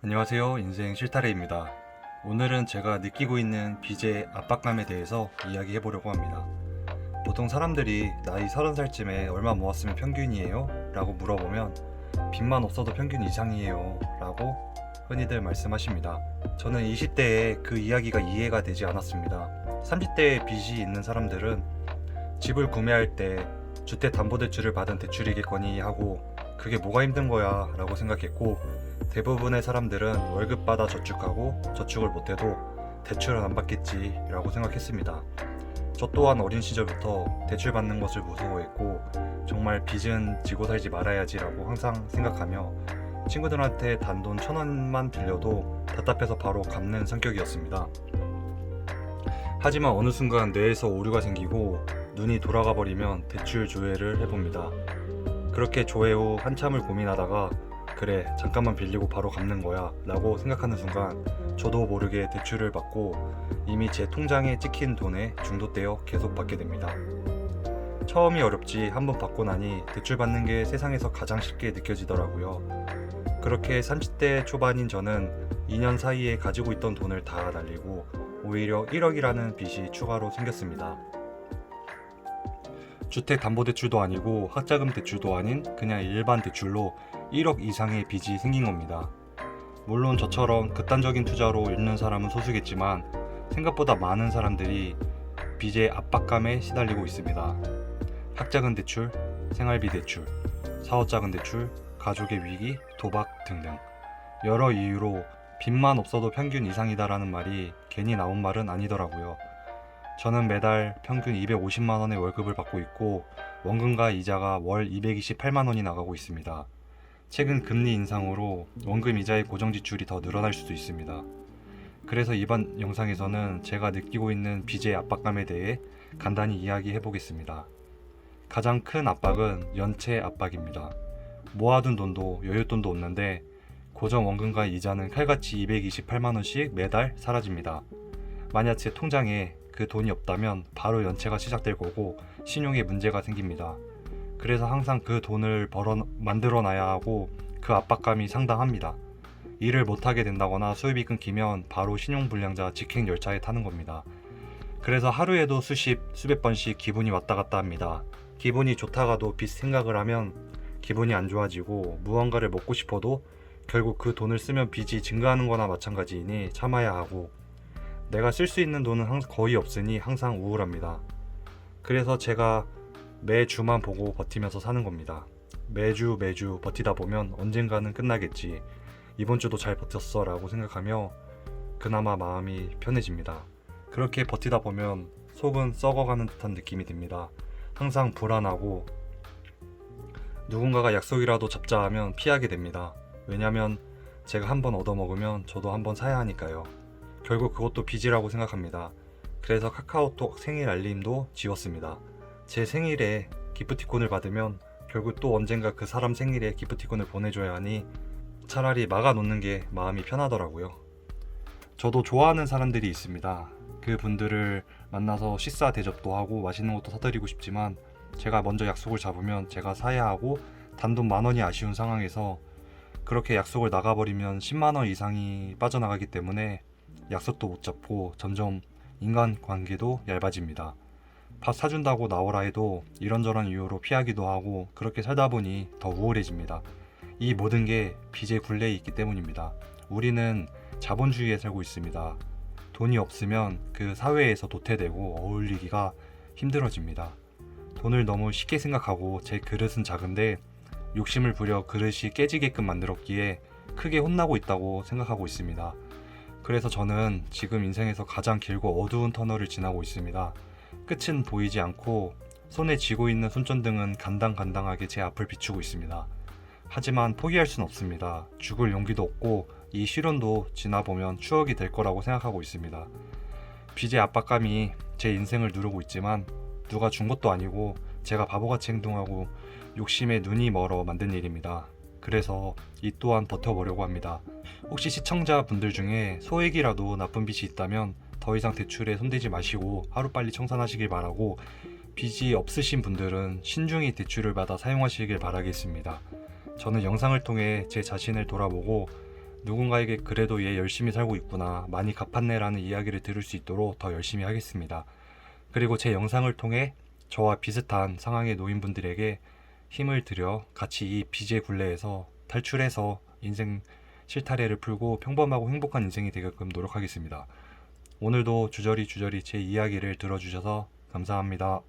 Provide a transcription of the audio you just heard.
안녕하세요. 인생 실타래입니다. 오늘은 제가 느끼고 있는 빚의 압박감에 대해서 이야기해 보려고 합니다. 보통 사람들이 나이 30살쯤에 얼마 모았으면 평균이에요? 라고 물어보면 빚만 없어도 평균 이상이에요 라고 흔히들 말씀하십니다. 저는 20대에 그 이야기가 이해가 되지 않았습니다. 30대에 빚이 있는 사람들은 집을 구매할 때 주택담보대출을 받은 대출이겠거니 하고 그게 뭐가 힘든 거야 라고 생각했고, 대부분의 사람들은 월급 받아 저축하고 저축을 못해도 대출은 안 받겠지 라고 생각했습니다. 저 또한 어린 시절부터 대출 받는 것을 무서워했고, 정말 빚은 지고 살지 말아야지 라고 항상 생각하며 친구들한테 단돈 1,000원만 빌려도 답답해서 바로 갚는 성격이었습니다. 하지만 어느 순간 뇌에서 오류가 생기고 눈이 돌아가 버리면 대출 조회를 해봅니다. 그렇게 조회 후 한참을 고민하다가 그래, 잠깐만 빌리고 바로 갚는 거야 라고 생각하는 순간 저도 모르게 대출을 받고 이미 제 통장에 찍힌 돈에 중독되어 계속 받게 됩니다. 처음이 어렵지 한번 받고 나니 대출 받는 게 세상에서 가장 쉽게 느껴지더라고요. 그렇게 30대 초반인 저는 2년 사이에 가지고 있던 돈을 다 날리고 오히려 1억이라는 빚이 추가로 생겼습니다. 주택담보대출도 아니고 학자금 대출도 아닌 그냥 일반 대출로 1억 이상의 빚이 생긴 겁니다. 물론 저처럼 극단적인 투자로 잃는 사람은 소수겠지만 생각보다 많은 사람들이 빚의 압박감에 시달리고 있습니다. 학자금 대출, 생활비 대출, 사업자금 대출, 가족의 위기, 도박 등등 여러 이유로 빚만 없어도 평균 이상이다라는 말이 괜히 나온 말은 아니더라고요. 저는 매달 평균 250만 원의 월급을 받고 있고 원금과 이자가 월 228만 원이 나가고 있습니다. 최근 금리 인상으로 원금 이자의 고정 지출이 더 늘어날 수도 있습니다. 그래서 이번 영상에서는 제가 느끼고 있는 빚의 압박감에 대해 간단히 이야기해 보겠습니다. 가장 큰 압박은 연체 압박입니다. 모아둔 돈도 여윳돈도 없는데 고정 원금과 이자는 칼같이 228만 원씩 매달 사라집니다. 만약 제 통장에 그 돈이 없다면 바로 연체가 시작될 거고 신용에 문제가 생깁니다. 그래서 항상 그 돈을 만들어 놔야 하고 그 압박감이 상당합니다. 일을 못하게 된다거나 수입이 끊기면 바로 신용불량자 직행 열차에 타는 겁니다. 그래서 하루에도 수백 번씩 기분이 왔다 갔다 합니다. 기분이 좋다가도 빚 생각을 하면 기분이 안 좋아지고 무언가를 먹고 싶어도 결국 그 돈을 쓰면 빚이 증가하는 거나 마찬가지이니 참아야 하고 내가 쓸 수 있는 돈은 거의 없으니 항상 우울합니다. 그래서 제가 매주만 보고 버티면서 사는 겁니다. 매주 버티다 보면 언젠가는 끝나겠지. 이번 주도 잘 버텼어 라고 생각하며 그나마 마음이 편해집니다. 그렇게 버티다 보면 속은 썩어가는 듯한 느낌이 듭니다. 항상 불안하고 누군가가 약속이라도 잡자 하면 피하게 됩니다. 왜냐면 제가 한번 얻어먹으면 저도 한번 사야 하니까요. 결국 그것도 빚이라고 생각합니다. 그래서 카카오톡 생일 알림도 지웠습니다. 제 생일에 기프티콘을 받으면 결국 또 언젠가 그 사람 생일에 기프티콘을 보내줘야 하니 차라리 막아놓는 게 마음이 편하더라고요. 저도 좋아하는 사람들이 있습니다. 그 분들을 만나서 식사 대접도 하고 맛있는 것도 사드리고 싶지만 제가 먼저 약속을 잡으면 제가 사야 하고 단돈 10,000원이 아쉬운 상황에서 그렇게 약속을 나가버리면 10만 원 이상이 빠져나가기 때문에 약속도 못 잡고 점점 인간관계도 얇아집니다. 밥 사준다고 나오라 해도 이런저런 이유로 피하기도 하고 그렇게 살다 보니 더 우울해집니다. 이 모든 게 빚의 굴레에 있기 때문입니다. 우리는 자본주의에 살고 있습니다. 돈이 없으면 그 사회에서 도태되고 어울리기가 힘들어집니다. 돈을 너무 쉽게 생각하고 제 그릇은 작은데 욕심을 부려 그릇이 깨지게끔 만들었기에 크게 혼나고 있다고 생각하고 있습니다. 그래서 저는 지금 인생에서 가장 길고 어두운 터널을 지나고 있습니다. 끝은 보이지 않고 손에 쥐고 있는 손전등은 간당간당하게 제 앞을 비추고 있습니다. 하지만 포기할 순 없습니다. 죽을 용기도 없고 이 시련도 지나보면 추억이 될 거라고 생각하고 있습니다. 빚의 압박감이 제 인생을 누르고 있지만 누가 준 것도 아니고 제가 바보같이 행동하고 욕심에 눈이 멀어 만든 일입니다. 그래서 이 또한 버텨보려고 합니다. 혹시 시청자분들 중에 소액이라도 나쁜 빚이 있다면 더 이상 대출에 손대지 마시고 하루빨리 청산하시길 바라고, 빚이 없으신 분들은 신중히 대출을 받아 사용하시길 바라겠습니다. 저는 영상을 통해 제 자신을 돌아보고 누군가에게 그래도 얘 열심히 살고 있구나, 많이 갚았네라는 이야기를 들을 수 있도록 더 열심히 하겠습니다. 그리고 제 영상을 통해 저와 비슷한 상황의 노인분들에게 힘을 들여 같이 이 빚의 굴레에서 탈출해서 인생 실타래를 풀고 평범하고 행복한 인생이 되게끔 노력하겠습니다. 오늘도 주저리 제 이야기를 들어주셔서 감사합니다.